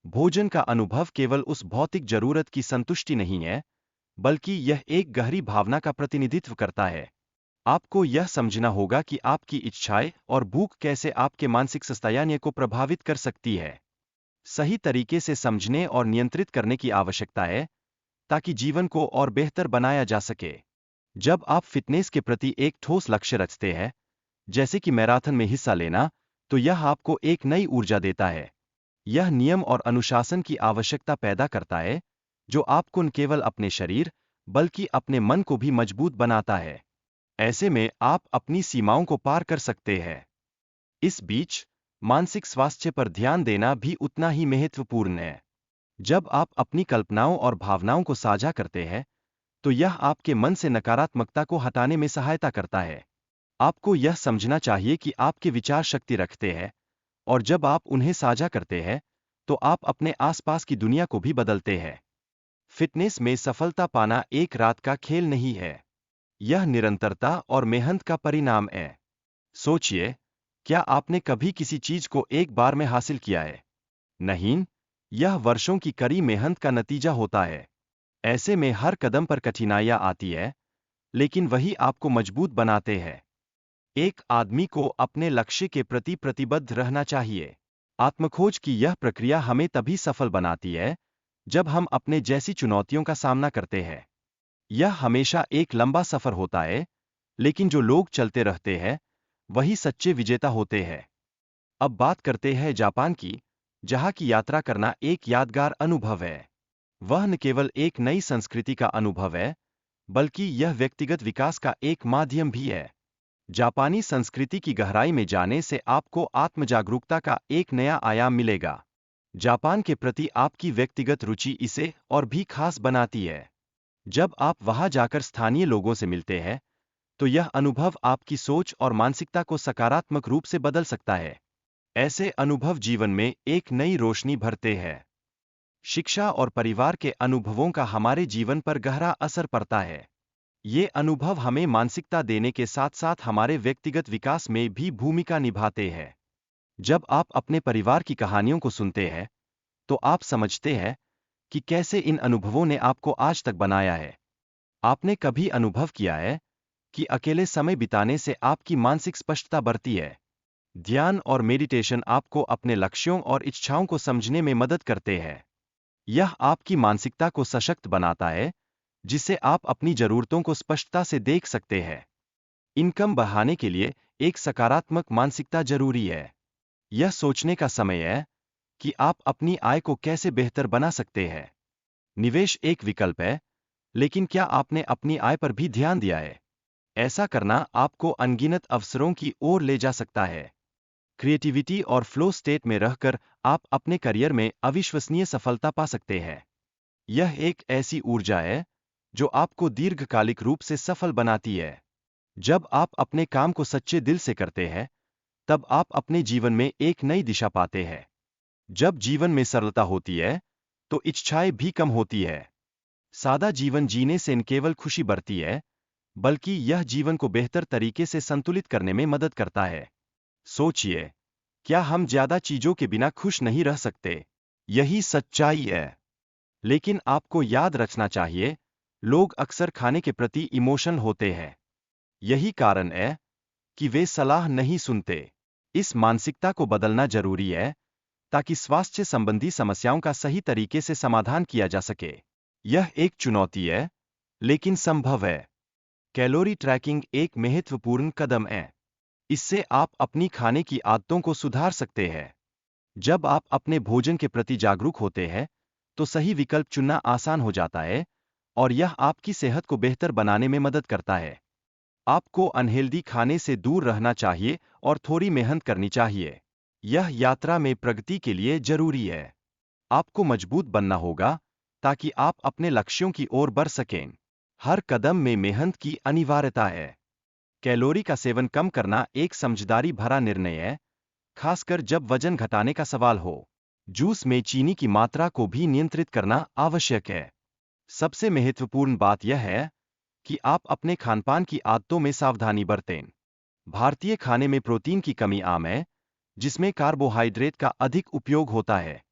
भोजन का अनुभव केवल उस भौतिक जरूरत की संतुष्टि नहीं है, बल्कि यह एक गहरी भावना का प्रतिनिधित्व करता है। आपको यह समझना होगा कि आपकी इच्छाएं और भूख कैसे आपके मानसिक स्वास्थ्य को प्रभावित कर सकती है। सही तरीके से समझने और नियंत्रित करने की आवश्यकता है, ताकि जीवन को और बेहतर बनाया जा सके। जब आप फिटनेस के प्रति एक ठोस लक्ष्य रखते हैं, जैसे कि मैराथन में हिस्सा लेना, तो यह आपको एक नई ऊर्जा देता है। यह नियम और अनुशासन की आवश्यकता पैदा करता है, जो आपको न केवल अपने शरीर, बल्कि अपने मन को भी मजबूत बनाता है। ऐसे में आप अपनी सीमाओं को पार कर सकते हैं। इस बीच, मानसिक स्वास्थ्य पर ध्यान देना भी उतना ही महत्वपूर्ण है। जब आप अपनी कल्पनाओं और भावनाओं को साझा करते हैं, तो यह आपके मन से नकारात्मकता को हटाने में सहायता करता है। आपको यह समझना चाहिए कि आपके विचार शक्ति रखते हैं, और जब आप उन्हें साझा करते हैं, तो आप अपने आसपास की दुनिया को भी बदलते हैं। फिटनेस में सफलता पाना एक रात का खेल नहीं है। यह निरंतरता और मेहनत का परिणाम है। सोचिए, क्या आपने कभी किसी चीज को एक बार में हासिल किया है? नहीं, यह वर्षों की कड़ी मेहनत का नतीजा होता है। ऐसे में हर कदम पर कठिनाइयां आती है, लेकिन वही आपको मजबूत बनाते हैं। एक आदमी को अपने लक्ष्य के प्रति प्रतिबद्ध रहना चाहिए। आत्मखोज की यह प्रक्रिया हमें तभी सफल बनाती है, जब हम अपने जैसी चुनौतियों का सामना करते हैं। यह हमेशा एक लंबा सफर होता है, लेकिन जो लोग चलते रहते हैं, वही सच्चे विजेता होते हैं। अब बात करते हैं जापान की, जहां की यात्रा करना एक यादगार अनुभव है। वह न केवल एक नई संस्कृति का अनुभव है, बल्कि यह व्यक्तिगत विकास का एक माध्यम भी है। जापानी संस्कृति की गहराई में जाने से आपको आत्मजागरूकता का एक नया आयाम मिलेगा। जापान के प्रति आपकी व्यक्तिगत रुचि इसे और भी खास बनाती है। जब आप वहां जाकर स्थानीय लोगों से मिलते हैं, तो यह अनुभव आपकी सोच और मानसिकता को सकारात्मक रूप से बदल सकता है। ऐसे अनुभव जीवन में एक नई रोशनी भरते हैं। शिक्षा और परिवार के अनुभवों का हमारे जीवन पर गहरा असर पड़ता है। ये अनुभव हमें मानसिकता देने के साथ साथ हमारे व्यक्तिगत विकास में भी भूमिका निभाते हैं। जब आप अपने परिवार की कहानियों को सुनते हैं, तो आप समझते हैं कि कैसे इन अनुभवों ने आपको आज तक बनाया है। आपने कभी अनुभव किया है कि अकेले समय बिताने से आपकी मानसिक स्पष्टता बढ़ती है? ध्यान और मेडिटेशन आपको अपने लक्ष्यों और इच्छाओं को समझने में मदद करते हैं। यह आपकी मानसिकता को सशक्त बनाता है, जिससे आप अपनी जरूरतों को स्पष्टता से देख सकते हैं। इनकम बढ़ाने के लिए एक सकारात्मक मानसिकता जरूरी है। यह सोचने का समय है कि आप अपनी आय को कैसे बेहतर बना सकते हैं। निवेश एक विकल्प है, लेकिन क्या आपने अपनी आय पर भी ध्यान दिया है? ऐसा करना आपको अनगिनत अवसरों की ओर ले जा सकता है। क्रिएटिविटी और फ्लो स्टेट में रहकर आप अपने करियर में अविश्वसनीय सफलता पा सकते हैं। यह एक ऐसी ऊर्जा है जो आपको दीर्घकालिक रूप से सफल बनाती है। जब आप अपने काम को सच्चे दिल से करते हैं, तब आप अपने जीवन में एक नई दिशा पाते हैं। जब जीवन में सरलता होती है, तो इच्छाएं भी कम होती है। सादा जीवन जीने से न केवल खुशी बढ़ती है, बल्कि यह जीवन को बेहतर तरीके से संतुलित करने में मदद करता है। सोचिए, क्या हम ज्यादा चीजों के बिना खुश नहीं रह सकते? यही सच्चाई है। लेकिन आपको याद रखना चाहिए, लोग अक्सर खाने के प्रति इमोशनल होते हैं। यही कारण है कि वे सलाह नहीं सुनते। इस मानसिकता को बदलना जरूरी है, ताकि स्वास्थ्य संबंधी समस्याओं का सही तरीके से समाधान किया जा सके। यह एक चुनौती है, लेकिन संभव है। कैलोरी ट्रैकिंग एक महत्वपूर्ण कदम है। इससे आप अपनी खाने की आदतों को सुधार सकते हैं। जब आप अपने भोजन के प्रति जागरूक होते हैं, तो सही विकल्प चुनना आसान हो जाता है, और यह आपकी सेहत को बेहतर बनाने में मदद करता है। आपको अनहेल्दी खाने से दूर रहना चाहिए और थोड़ी मेहनत करनी चाहिए। यह यात्रा में प्रगति के लिए जरूरी है। आपको मजबूत बनना होगा, ताकि आप अपने लक्ष्यों की ओर बढ़ सकें। हर कदम में मेहनत की अनिवार्यता है। कैलोरी का सेवन कम करना एक समझदारी भरा निर्णय है, खासकर जब वजन घटाने का सवाल हो। जूस में चीनी की मात्रा को भी नियंत्रित करना आवश्यक है। सबसे महत्वपूर्ण बात यह है कि आप अपने खानपान की आदतों में सावधानी बरतें। भारतीय खाने में प्रोटीन की कमी आम है, जिसमें कार्बोहाइड्रेट का अधिक उपयोग होता है।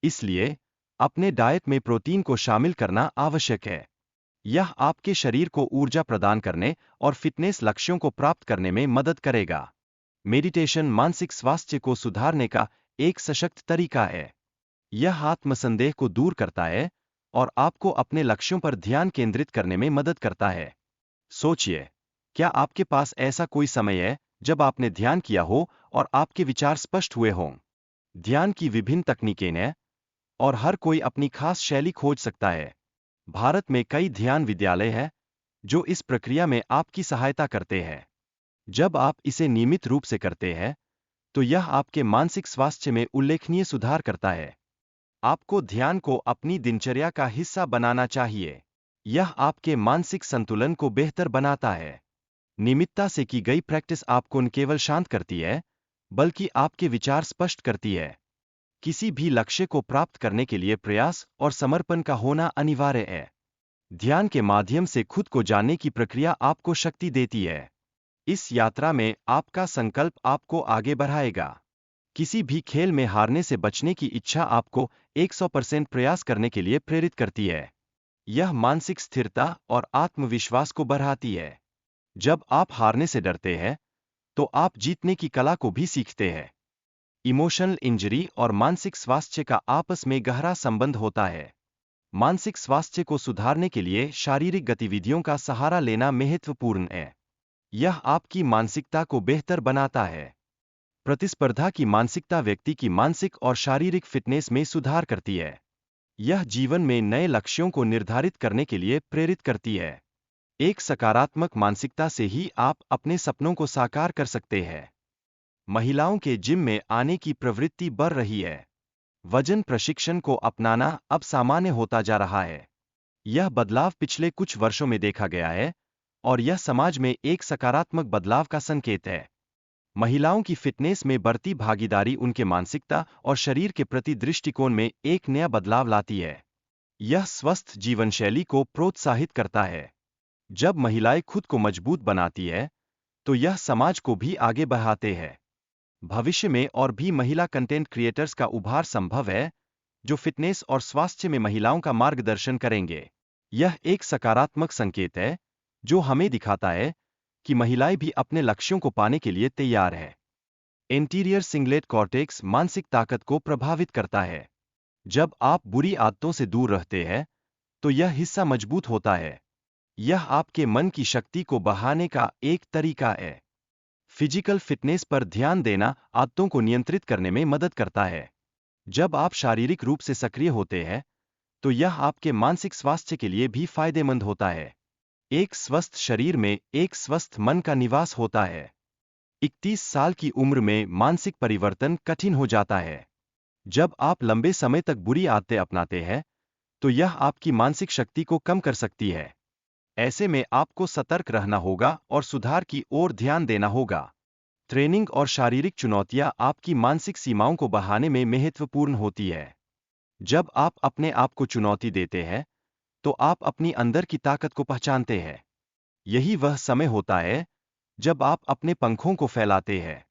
इसलिए अपने डाइट में प्रोटीन को शामिल करना आवश्यक है। यह आपके शरीर को ऊर्जा प्रदान करने और फिटनेस लक्ष्यों को प्राप्त करने में मदद करेगा। मेडिटेशन मानसिक स्वास्थ्य को सुधारने का एक सशक्त तरीका है। यह आत्मसंदेह को दूर करता है और आपको अपने लक्ष्यों पर ध्यान केंद्रित करने में मदद करता है। सोचिए, क्या आपके पास ऐसा कोई समय है जब आपने ध्यान किया हो और आपके विचार स्पष्ट हुए हों? ध्यान की विभिन्न तकनीकें हैं और हर कोई अपनी खास शैली खोज सकता है। भारत में कई ध्यान विद्यालय हैं जो इस प्रक्रिया में आपकी सहायता करते हैं। जब आप इसे नियमित रूप से करते हैं, तो यह आपके मानसिक स्वास्थ्य में उल्लेखनीय सुधार करता है। आपको ध्यान को अपनी दिनचर्या का हिस्सा बनाना चाहिए। यह आपके मानसिक संतुलन को बेहतर बनाता है। नियमितता से की गई प्रैक्टिस आपको न केवल शांत करती है, बल्कि आपके विचार स्पष्ट करती है। किसी भी लक्ष्य को प्राप्त करने के लिए प्रयास और समर्पण का होना अनिवार्य है। ध्यान के माध्यम से खुद को जानने की प्रक्रिया आपको शक्ति देती है। इस यात्रा में आपका संकल्प आपको आगे बढ़ाएगा। किसी भी खेल में हारने से बचने की इच्छा आपको 100% प्रयास करने के लिए प्रेरित करती है। यह मानसिक स्थिरता और आत्मविश्वास को बढ़ाती है। जब आप हारने से डरते हैं, तो आप जीतने की कला को भी सीखते हैं। इमोशनल इंजरी और मानसिक स्वास्थ्य का आपस में गहरा संबंध होता है। मानसिक स्वास्थ्य को सुधारने के लिए शारीरिक गतिविधियों का सहारा लेना महत्वपूर्ण है। यह आपकी मानसिकता को बेहतर बनाता है। प्रतिस्पर्धा की मानसिकता व्यक्ति की मानसिक और शारीरिक फिटनेस में सुधार करती है। यह जीवन में नए लक्ष्यों को निर्धारित करने के लिए प्रेरित करती है। एक सकारात्मक मानसिकता से ही आप अपने सपनों को साकार कर सकते हैं। महिलाओं के जिम में आने की प्रवृत्ति बढ़ रही है। वजन प्रशिक्षण को अपनाना अब सामान्य होता जा रहा है। यह बदलाव पिछले कुछ वर्षों में देखा गया है और यह समाज में एक सकारात्मक बदलाव का संकेत है। महिलाओं की फिटनेस में बढ़ती भागीदारी उनके मानसिकता और शरीर के प्रति दृष्टिकोण में एक नया बदलाव लाती है। यह स्वस्थ जीवन शैली को प्रोत्साहित करता है। जब महिलाएं खुद को मजबूत बनाती है, तो यह समाज को भी आगे बढ़ाते हैं। भविष्य में और भी महिला कंटेंट क्रिएटर्स का उभार संभव है, जो फिटनेस और स्वास्थ्य में महिलाओं का मार्गदर्शन करेंगे। यह एक सकारात्मक संकेत है, जो हमें दिखाता है कि महिलाएं भी अपने लक्ष्यों को पाने के लिए तैयार है। एंटीरियर सिंगलेट कॉर्टेक्स मानसिक ताकत को प्रभावित करता है। जब आप बुरी आदतों से दूर रहते हैं, तो यह हिस्सा मजबूत होता है। यह आपके मन की शक्ति को बढ़ाने का एक तरीका है। फिजिकल फिटनेस पर ध्यान देना आदतों को नियंत्रित करने में मदद करता है। जब आप शारीरिक रूप से सक्रिय होते हैं, तो यह आपके मानसिक स्वास्थ्य के लिए भी फायदेमंद होता है। एक स्वस्थ शरीर में एक स्वस्थ मन का निवास होता है। 31 साल की उम्र में मानसिक परिवर्तन कठिन हो जाता है। जब आप लंबे समय तक बुरी आदतें अपनाते हैं, तो यह आपकी मानसिक शक्ति को कम कर सकती है। ऐसे में आपको सतर्क रहना होगा और सुधार की ओर ध्यान देना होगा। ट्रेनिंग और शारीरिक चुनौतियां आपकी मानसिक सीमाओं को बढ़ाने में महत्वपूर्ण होती है। जब आप अपने आप को चुनौती देते हैं, तो आप अपनी अंदर की ताकत को पहचानते हैं। यही वह समय होता है जब आप अपने पंखों को फैलाते हैं।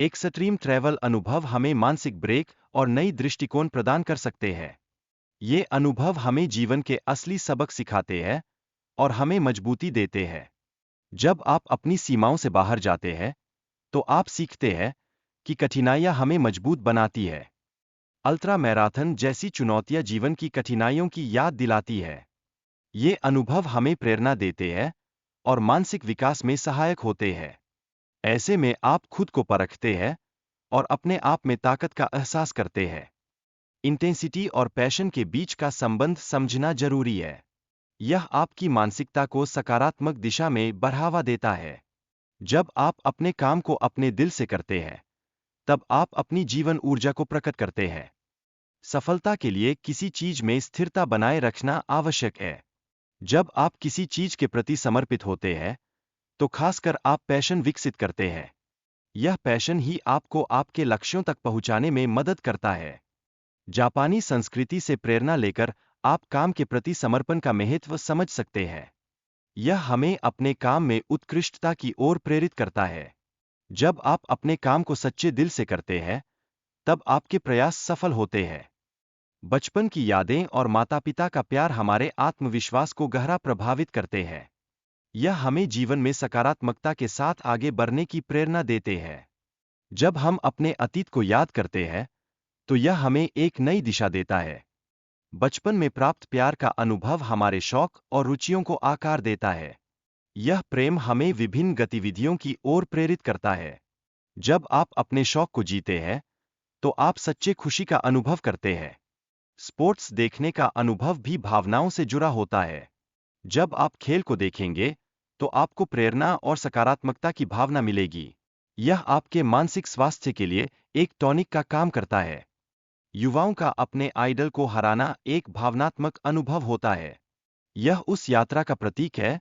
एक्सट्रीम ट्रैवल अनुभव हमें मानसिक ब्रेक और नई दृष्टिकोण प्रदान कर सकते हैं। ये अनुभव हमें जीवन के असली सबक सिखाते हैं और हमें मजबूती देते हैं। जब आप अपनी सीमाओं से बाहर जाते हैं, तो आप सीखते हैं कि कठिनाइयां हमें मजबूत बनाती है। अल्ट्रा मैराथन जैसी चुनौतियां जीवन की कठिनाइयों की याद दिलाती है। ये अनुभव हमें प्रेरणा देते हैं और मानसिक विकास में सहायक होते हैं। ऐसे में आप खुद को परखते हैं और अपने आप में ताकत का एहसास करते हैं। इंटेंसिटी और पैशन के बीच का संबंध समझना जरूरी है। यह आपकी मानसिकता को सकारात्मक दिशा में बढ़ावा देता है। जब आप अपने काम को अपने दिल से करते हैं, तब आप अपनी जीवन ऊर्जा को प्रकट करते हैं। सफलता के लिए किसी चीज में स्थिरता बनाए रखना आवश्यक है। जब आप किसी चीज के प्रति समर्पित होते हैं, तो खासकर आप पैशन विकसित करते हैं। यह पैशन ही आपको आपके लक्ष्यों तक पहुंचाने में मदद करता है। जापानी संस्कृति से प्रेरणा लेकर आप काम के प्रति समर्पण का महत्व समझ सकते हैं। यह हमें अपने काम में उत्कृष्टता की ओर प्रेरित करता है। जब आप अपने काम को सच्चे दिल से करते हैं, तब आपके प्रयास सफल होते हैं। बचपन की यादें और माता-पिता का प्यार हमारे आत्मविश्वास को गहरा प्रभावित करते हैं। यह हमें जीवन में सकारात्मकता के साथ आगे बढ़ने की प्रेरणा देते हैं। जब हम अपने अतीत को याद करते हैं, तो यह हमें एक नई दिशा देता है। बचपन में प्राप्त प्यार का अनुभव हमारे शौक और रुचियों को आकार देता है। यह प्रेम हमें विभिन्न गतिविधियों की ओर प्रेरित करता है। जब आप अपने शौक को जीते हैं, तो आप सच्चे खुशी का अनुभव करते हैं। स्पोर्ट्स देखने का अनुभव भी भावनाओं से जुड़ा होता है। जब आप खेल को देखेंगे, तो आपको प्रेरणा और सकारात्मकता की भावना मिलेगी। यह आपके मानसिक स्वास्थ्य के लिए एक टॉनिक का काम करता है। युवाओं का अपने आइडल को हराना एक भावनात्मक अनुभव होता है। यह उस यात्रा का प्रतीक है,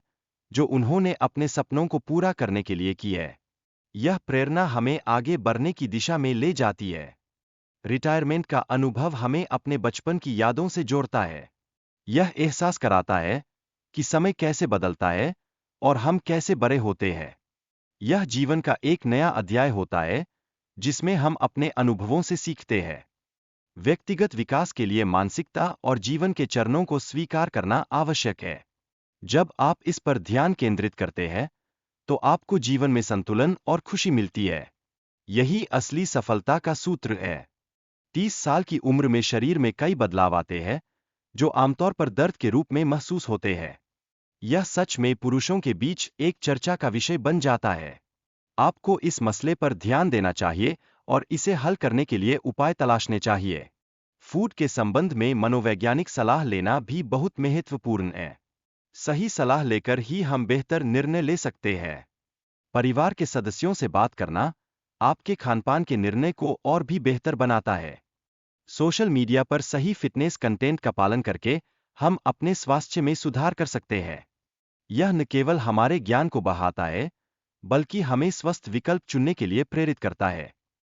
जो उन्होंने अपने सपनों को पूरा करने के लिए की है। यह प्रेरणा हमें आगे बढ़ने की दिशा में ले जाती है। रिटायरमेंट का अनुभव हमें अपने बचपन की यादों से जोड़ता है। यह एहसास कराता है कि समय कैसे बदलता है और हम कैसे बड़े होते हैं। यह जीवन का एक नया अध्याय होता है, जिसमें हम अपने अनुभवों से सीखते हैं। व्यक्तिगत विकास के लिए मानसिकता और जीवन के चरणों को स्वीकार करना आवश्यक है। जब आप इस पर ध्यान केंद्रित करते हैं, तो आपको जीवन में संतुलन और खुशी मिलती है। यही असली सफलता का सूत्र है। 30 साल की उम्र में शरीर में कई बदलाव आते हैं, जो आमतौर पर दर्द के रूप में महसूस होते हैं। यह सच में पुरुषों के बीच एक चर्चा का विषय बन जाता है। आपको इस मसले पर ध्यान देना चाहिए और इसे हल करने के लिए उपाय तलाशने चाहिए। फूड के संबंध में मनोवैज्ञानिक सलाह लेना भी बहुत महत्वपूर्ण है। सही सलाह लेकर ही हम बेहतर निर्णय ले सकते हैं। परिवार के सदस्यों से बात करना आपके खानपान के निर्णय को और भी बेहतर बनाता है। सोशल मीडिया पर सही फिटनेस कंटेंट का पालन करके हम अपने स्वास्थ्य में सुधार कर सकते हैं। यह न केवल हमारे ज्ञान को बढ़ाता है, बल्कि हमें स्वस्थ विकल्प चुनने के लिए प्रेरित करता है।